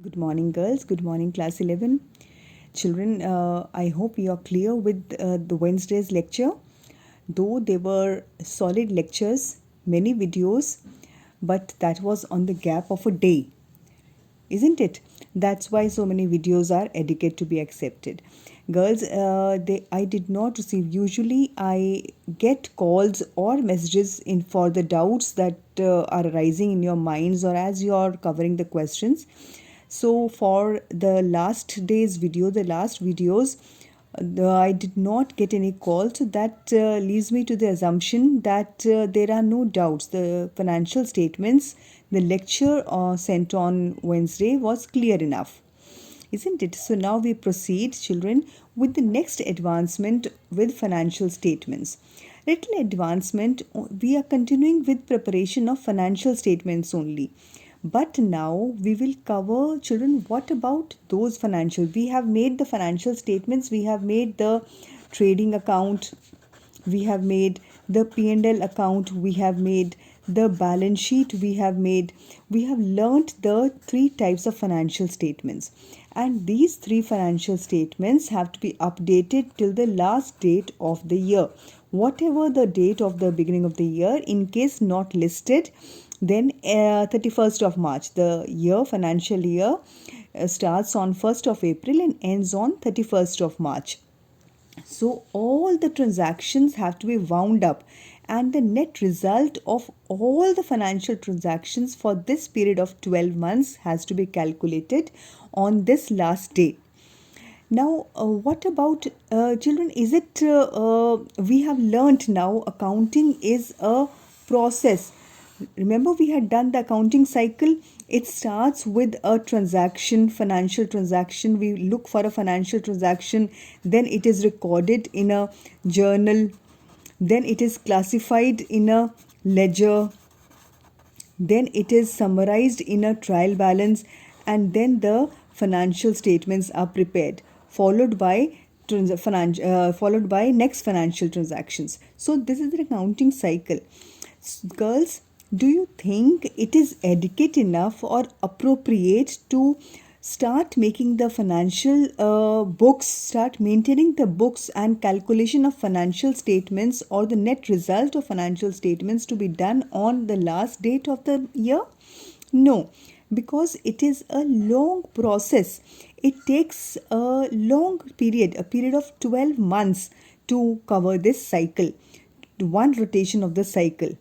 Good morning, girls. Good morning, class 11. Children, I hope you are clear with the Wednesday's lecture. Though they were solid lectures, many videos, but that was on the gap of a day, isn't it? That's why so many videos are adequate to be accepted. Girls, I did not receive. Usually, I get calls or messages in for the doubts that are arising in your minds or as you are covering the questions. So for the last day's video, the last videos, I did not get any call. So that leads me to the assumption that there are no doubts. The financial statements, the lecture sent on Wednesday was clear enough, isn't it? So now we proceed, children, with the next advancement with financial statements. Little advancement, we are continuing with preparation of financial statements only. But now we will cover, children, what about those financial? We have made the financial statements, we have made the trading account, we have made the P&L account, we have made the balance sheet, we have learnt the three types of financial statements. And these three financial statements have to be updated till the last date of the year. Whatever the date of the beginning of the year, in case not listed, then 31st of March. The financial year starts on 1st of April and ends on 31st of March. So all the transactions have to be wound up, and the net result of all the financial transactions for this period of 12 months has to be calculated on this last day. Now, what about children? Is it we have learnt now accounting is a process. Remember, we had done the accounting cycle. It starts with a transaction, financial transaction. We look for a financial transaction, then it is recorded in a journal, then it is classified in a ledger, then it is summarized in a trial balance, and then the financial statements are prepared, followed by next financial transactions. So this is the accounting cycle. Girls, do you think it is adequate enough or appropriate to start making the financial books, start maintaining the books and calculation of financial statements or the net result of financial statements to be done on the last date of the year? No, because it is a long process. It takes a long period, a period of 12 months to cover this cycle, one rotation of the cycle.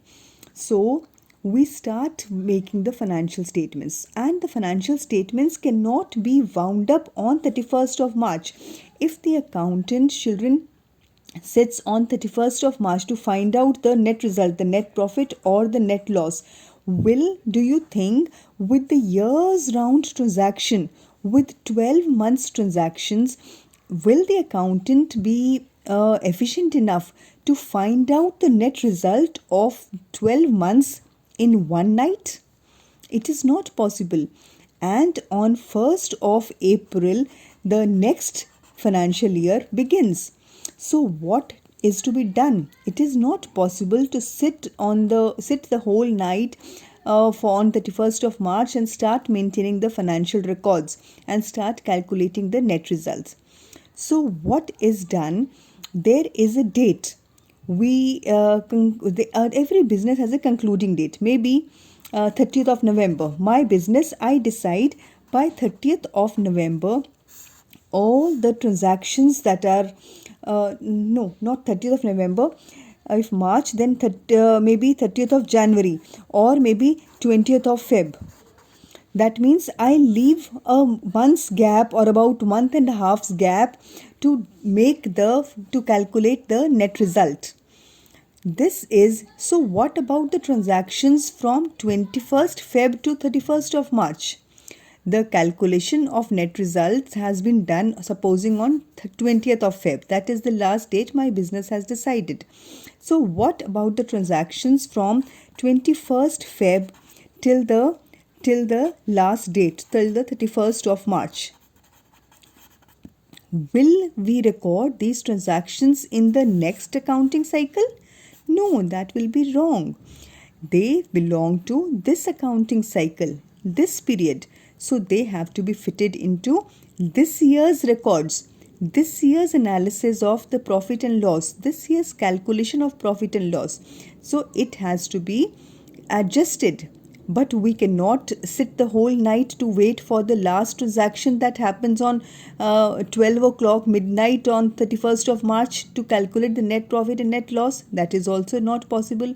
So we start making the financial statements, and the financial statements cannot be wound up on 31st of March. If the accountant, children, sits on 31st of March to find out the net result, the net profit or the net loss, do you think with the years round transaction, with 12 months transactions, will the accountant be efficient enough to find out the net result of 12 months in one night? It is not possible. And on 1st of April, the next financial year begins. So what is to be done? It is not possible to sit the whole night on 31st of March and start maintaining the financial records and start calculating the net results. So what is done? There is a date. Every business has a concluding date. Maybe 30th of November. My business, I decide by 30th of November, all the transactions that are no, not 30th of November. If March, then maybe 30th of January or maybe 20th of Feb. That means I leave a month's gap or about month and a half's gap to calculate the net result. This is, so what about the transactions from 21st Feb to 31st of March? The calculation of net results has been done supposing on 20th of Feb. That is the last date my business has decided. So what about the transactions from 21st Feb till the last date, till the 31st of March? Will we record these transactions in the next accounting cycle? No, that will be wrong. They belong to this accounting cycle, this period. So they have to be fitted into this year's records, this year's analysis of the profit and loss, this year's calculation of profit and loss. So it has to be adjusted. But we cannot sit the whole night to wait for the last transaction that happens on 12 o'clock midnight on 31st of March to calculate the net profit and net loss. That is also not possible.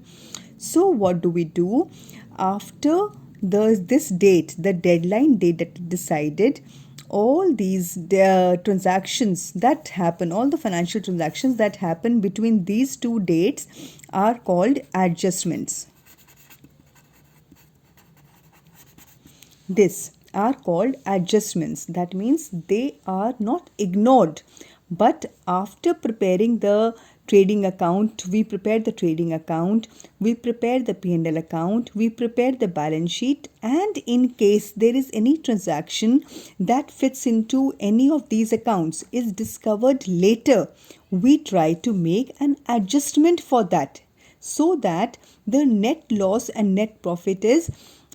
So what do we do? After this date, the deadline date that decided, all these transactions that happen, all the financial transactions that happen between these two dates are called adjustments. This are called adjustments. That means they are not ignored. But after preparing the trading account, we prepare the trading account, we prepare the P&L account, we prepare the balance sheet, and in case there is any transaction that fits into any of these accounts is discovered later, we try to make an adjustment for that so that the net loss and net profit is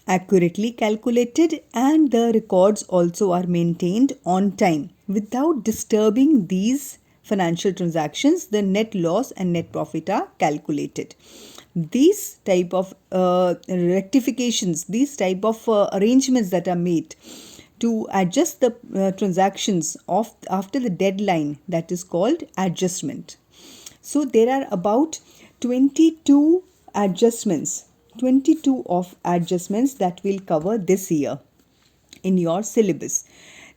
accurately calculated and the records also are maintained on time. Without disturbing these financial transactions, the net loss and net profit are calculated. These type of rectifications, these type of arrangements that are made to adjust the transactions of after the deadline, that is called adjustment. So there are about 22 adjustments, 22 of adjustments that we'll cover this year in your syllabus.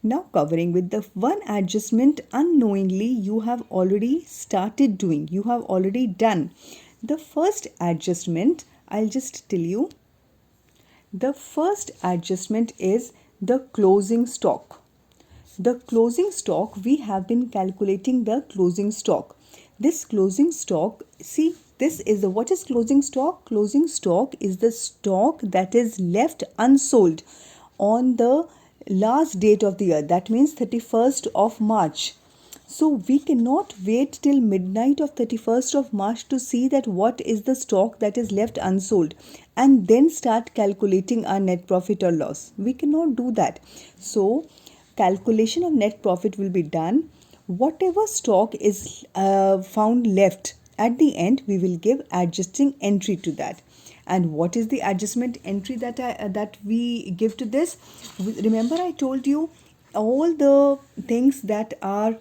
Now covering with the one adjustment unknowingly you have already started doing, you have already done. The first adjustment, I'll just tell you. The first adjustment is the closing stock. The closing stock, we have been calculating the closing stock. This closing stock, see, this is the, what is closing stock? Closing stock is the stock that is left unsold on the last date of the year. That means 31st of March. So we cannot wait till midnight of 31st of March to see that what is the stock that is left unsold and then start calculating our net profit or loss. We cannot do that. So calculation of net profit will be done. Whatever stock is found left, at the end we will give adjusting entry to that. And what is the adjustment entry that we give to this? Remember, I told you all the things that are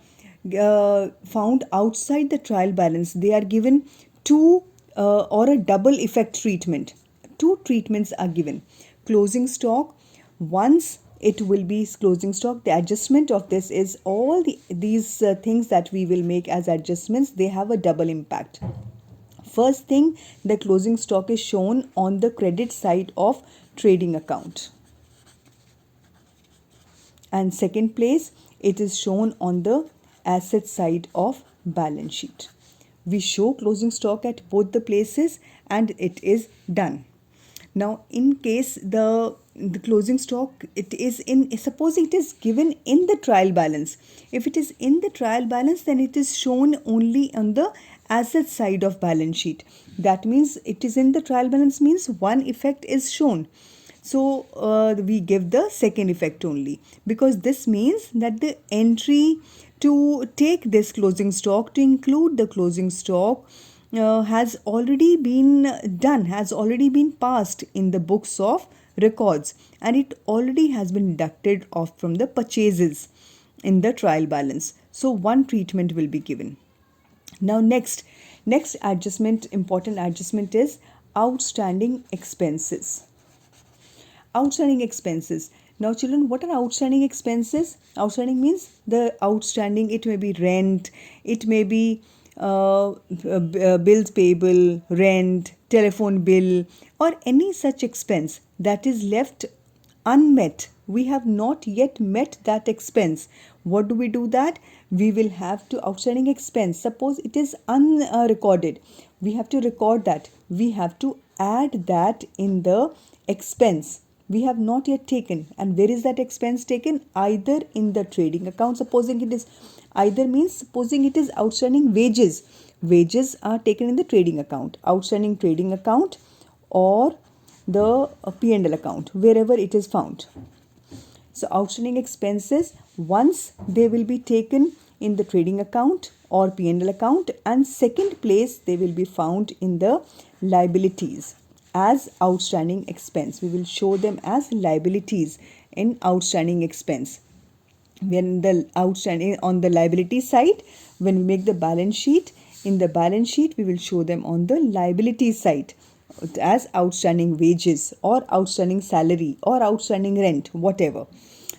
found outside the trial balance, they are given two or a double effect treatment. Two treatments are given. Closing stock, once it will be closing stock, the adjustment of this is all these things that we will make as adjustments, they have a double impact. First thing, the closing stock is shown on the credit side of trading account. And second place, it is shown on the asset side of balance sheet. We show closing stock at both the places and it is done. Now, in case the closing stock, it is in, suppose it is given in the trial balance. If it is in the trial balance, then it is shown only on the asset side of balance sheet. That means it is in the trial balance means one effect is shown. So we give the second effect only, because this means that the entry to take this closing stock, to include the closing stock, has already been done, has already been passed in the books of records, and it already has been deducted off from the purchases in the trial balance. So one treatment will be given. Now next adjustment, important adjustment is outstanding expenses. Outstanding expenses. Now children, what are outstanding expenses? Outstanding means the outstanding, it may be rent, it may be bills payable, rent, telephone bill, or any such expense that is left unmet. We have not yet met that expense. What do we do that? We will have to outstanding expense. Suppose it is unrecorded. We have to record that. We have to add that in the expense. We have not yet taken. And where is that expense taken? Either in the trading account. Supposing it is either means supposing it is outstanding wages. Wages are taken in the trading account. Outstanding trading account or the P&L account, wherever it is found. So outstanding expenses, once they will be taken in the trading account or P&L account, and second place they will be found in the liabilities as outstanding expense. We will show them as liabilities in outstanding expense. When the outstanding on the liability side, when we make the balance sheet, in the balance sheet we will show them on the liability side as outstanding wages or outstanding salary or outstanding rent, whatever.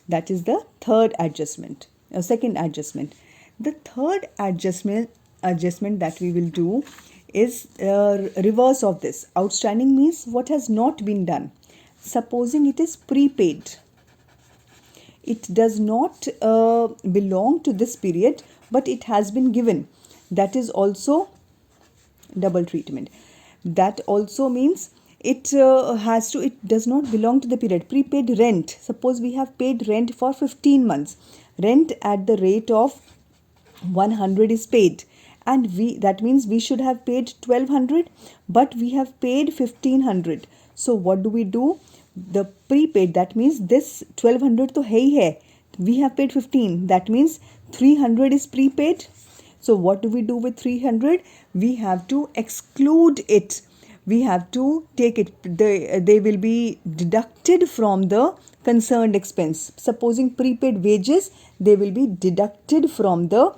That is the third adjustment, second adjustment. The third adjustment that we will do is reverse of this. Outstanding means what has not been done. Supposing it is prepaid, it does not belong to this period, but it has been given. That is also double treatment. That also means it does not belong to the period. Prepaid rent, suppose we have paid rent for 15 months. Rent at the rate of 100 is paid, and that means we should have paid 1200, but we have paid 1500. So what do? The prepaid, that means this 1200 to hai, we have paid 15, that means 300 is prepaid. So what do we do with 300? We have to exclude it. We have to take it. They will be deducted from the concerned expense. Supposing prepaid wages, they will be deducted from the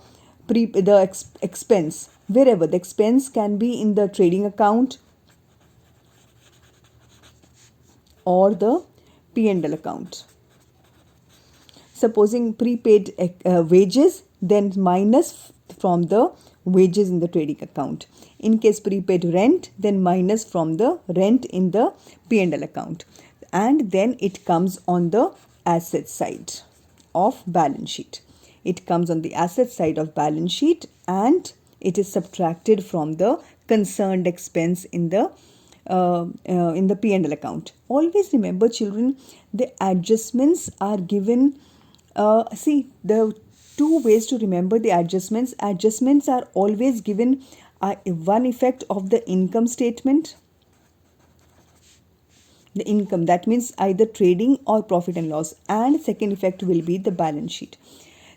expense. Wherever the expense can be in the trading account or the P&L account. Supposing prepaid wages, then minus from the wages in the trading account. In case prepaid rent, then minus from the rent in the P&L account. And then it comes on the asset side of balance sheet. It comes on the asset side of balance sheet, and it is subtracted from the concerned expense in the P&L account. Always remember, children, the adjustments are given. See, the two ways to remember the adjustments. Adjustments are always given one effect of the income statement. The income, that means either trading or profit and loss, and second effect will be the balance sheet.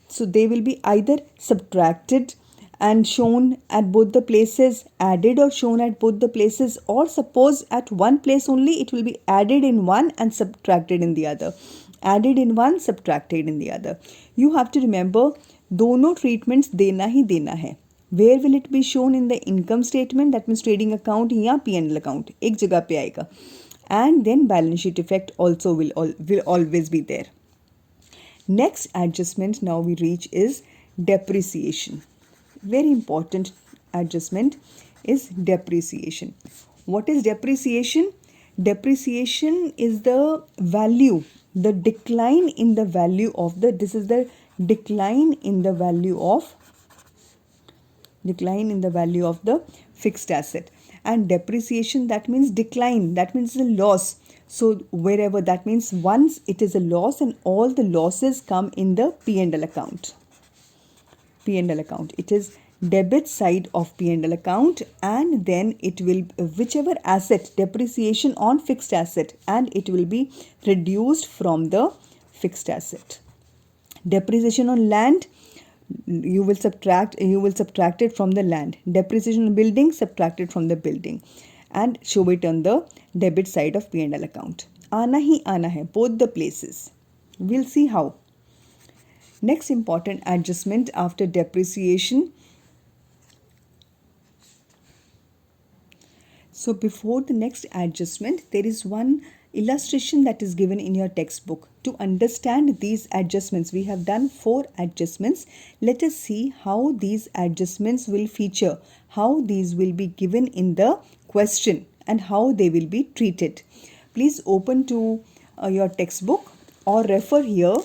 So they will be either subtracted and shown at both the places, added or shown at both the places, or suppose at one place only, it will be added in one and subtracted in the other. Added in one, subtracted in the other. You have to remember, दोनों treatments देना ही देना है. Where will it be shown? In the income statement, that means trading account या P&L account, एक जगह पे आएगा. And then balance sheet effect also will always be there. Next adjustment now we reach is depreciation. Very important adjustment is depreciation. What is depreciation? Depreciation is the value, the decline in the value of the, this is the decline in the value of the fixed asset. And depreciation, that means decline, that means a loss. So wherever, that means once it is a loss, and all the losses come in the P&L account. P&L account, it is debit side of P&L account, and then it will, whichever asset, depreciation on fixed asset, and it will be reduced from the fixed asset. Depreciation on land, you will subtract it from the land. Depreciation on building, subtracted from the building, and show it on the debit side of P&L account. आना ही आना है, both the places. We'll see how. Next important adjustment after depreciation. So before the next adjustment, there is one illustration that is given in your textbook. To understand these adjustments, we have done 4 adjustments. Let us see how these adjustments will feature, how these will be given in the question, and how they will be treated. Please open to your textbook or refer here.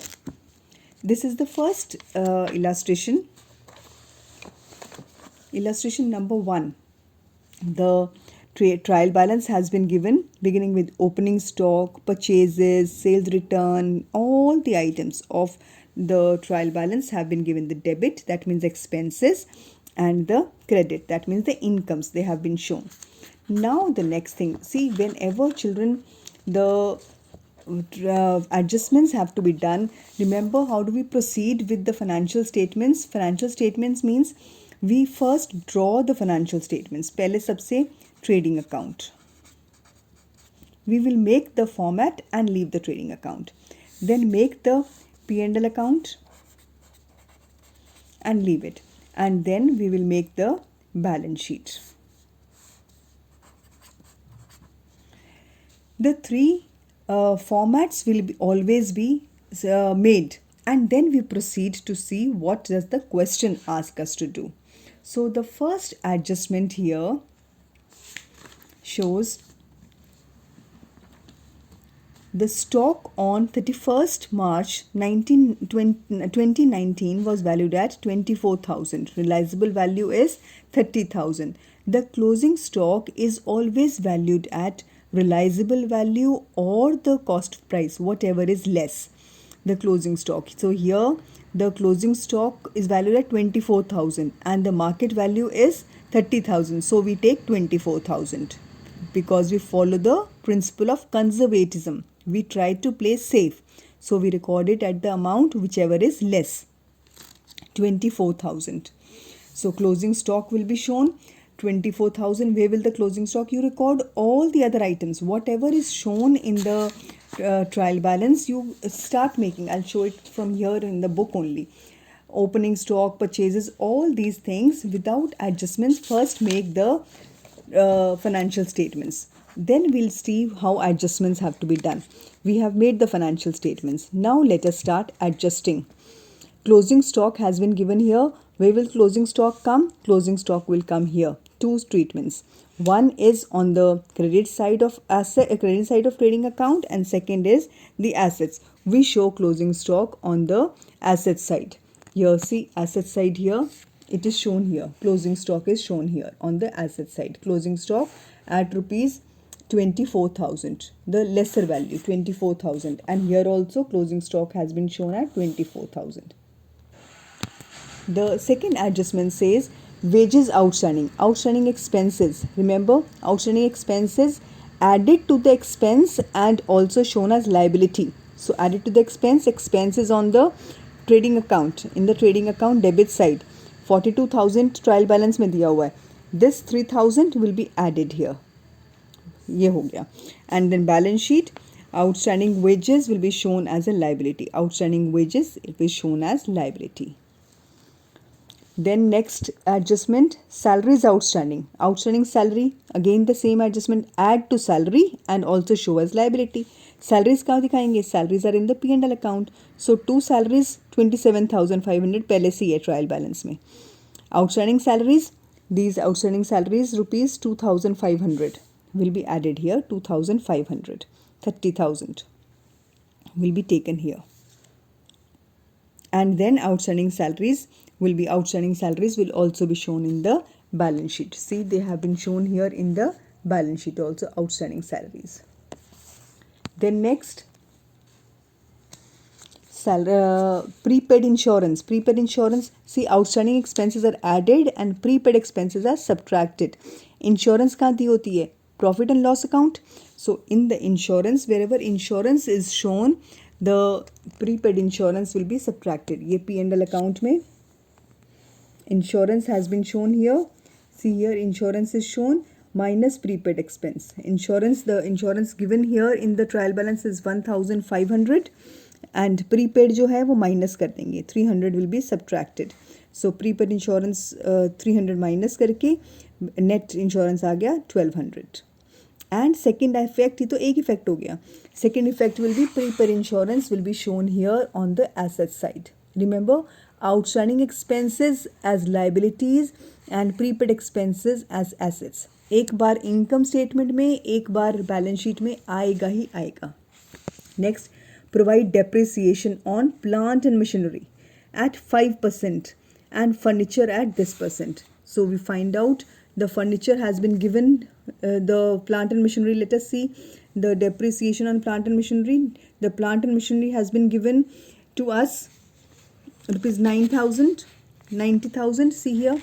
This is the first illustration. Illustration number 1. The trial balance has been given, beginning with opening stock, purchases, sales return. All the items of the trial balance have been given. The debit, that means expenses, and the credit, that means the incomes, they have been shown. Now the next thing, see, whenever children, the adjustments have to be done. Remember, how do we proceed with the financial statements? Financial statements means we first draw the financial statements. पहले सबसे trading account. We will make the format and leave the trading account. Then make the P&L account and leave it. And then we will make the balance sheet. The three formats will always be made, and then we proceed to see what does the question ask us to do. So the first adjustment here shows the stock on 31st March 2019 was valued at 24,000. Realizable value is 30,000. The closing stock is always valued at realizable value or the cost price, whatever is less, the closing stock. So here the closing stock is valued at 24,000 and the market value is 30,000. So we take 24,000 because we follow the principle of conservatism. We try to play safe. So we record it at the amount whichever is less, 24,000. So closing stock will be shown 24,000. Where will the closing stock? You record all the other items. Whatever is shown in the trial balance, you start making. I'll show it from here in the book only. Opening stock, purchases, all these things without adjustments. First make the financial statements. Then we'll see how adjustments have to be done. We have made the financial statements. Now let us start adjusting. Closing stock has been given here. Where will closing stock come? Closing stock will come here. Two treatments. One is on the credit side of credit side of trading account, and second is the assets. We show closing stock on the asset side. Here, see asset side here. It is shown here. Closing stock is shown here on the asset side. Closing stock at rupees 24,000, the lesser value 24,000, and here also closing stock has been shown at 24,000. The second adjustment says wages outstanding expenses. Remember, outstanding expenses added to the expense and also shown as liability. So added to the expense is on the trading account. In the trading account debit side 42,000 trial balance में दिया हुआ है. This 3,000 will be added here. ये हो गया. And then balance sheet, outstanding wages will be shown as a liability. Outstanding wages will be shown as liability. Then next adjustment, salaries outstanding. Outstanding salary, again the same adjustment, add to salary and also show as liability. Salaries कहाँ दिखाएंगे? Salaries are in the P&L account. So two salaries 27,500 पहले से ये trial balance में. Outstanding salaries, these outstanding salaries rupees 2,500 will be added here. 2,500, 30,000 will be taken here. And then outstanding salaries will also be shown in the balance sheet. See, they have been shown here in the balance sheet also, outstanding salaries. Then next, prepaid insurance. See, outstanding expenses are added and prepaid expenses are subtracted. Insurance कहाँ दी होती है? Profit and loss account. So in the insurance, wherever insurance is shown, the prepaid insurance will be subtracted. ये P&L account में insurance has been shown here. See here, insurance is shown minus prepaid expense. The insurance given here in the trial balance is 1,500 and prepaid जो है वो minus कर देंगे. 300 will be subtracted. So prepaid insurance 300 minus करके net insurance आ गया 1,200. And second effect, ये तो एक effect हो गया. Second effect will be prepaid insurance will be shown here on the asset side. Remember, outstanding expenses as liabilities and prepaid expenses as assets. एक बार income statement में, एक बार balance sheet में आएगा ही आएगा. Next, provide depreciation on plant and machinery at 5% and furniture at this percent. So we find out the furniture has been given, the plant and machinery. Let us see the depreciation on plant and machinery. The plant and machinery has been given to us rupees 9,000, 90,000. See here.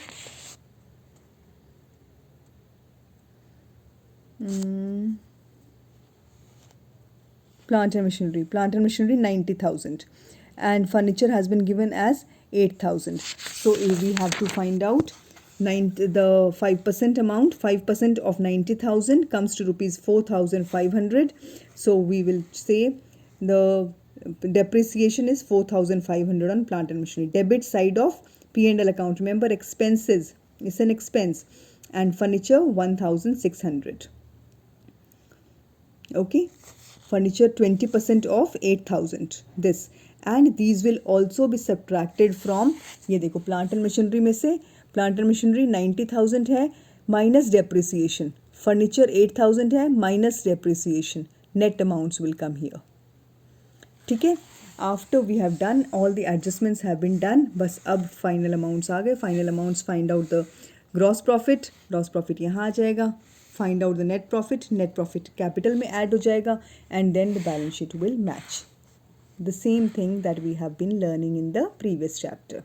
plant and machinery. Plant and machinery 90,000, and furniture has been given as 8,000. So we have to find out the 5% amount. 5% of 90,000 comes to rupees 4,500. So we will say the depreciation is 4,500 on plant and machinery. Debit side of P&L account. Remember, expenses is an expense, and furniture 1,600. Okay, furniture 20% of 8,000. This, and these will also be subtracted from, ये देखो plant and machinery में से plant and machinery 90,000 है minus depreciation, furniture 8,000 है minus depreciation. Net amounts will come here. ठीक है, after we have done all the adjustments have been done, बस अब final amounts आ गए. Final amounts, find out the gross profit. Gross profit यहाँ आ जाएगा. Find out the net profit. Net profit capital में add हो जाएगा, and then the balance sheet will match. The same thing that we have been learning in the previous chapter.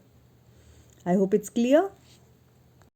I hope it's clear.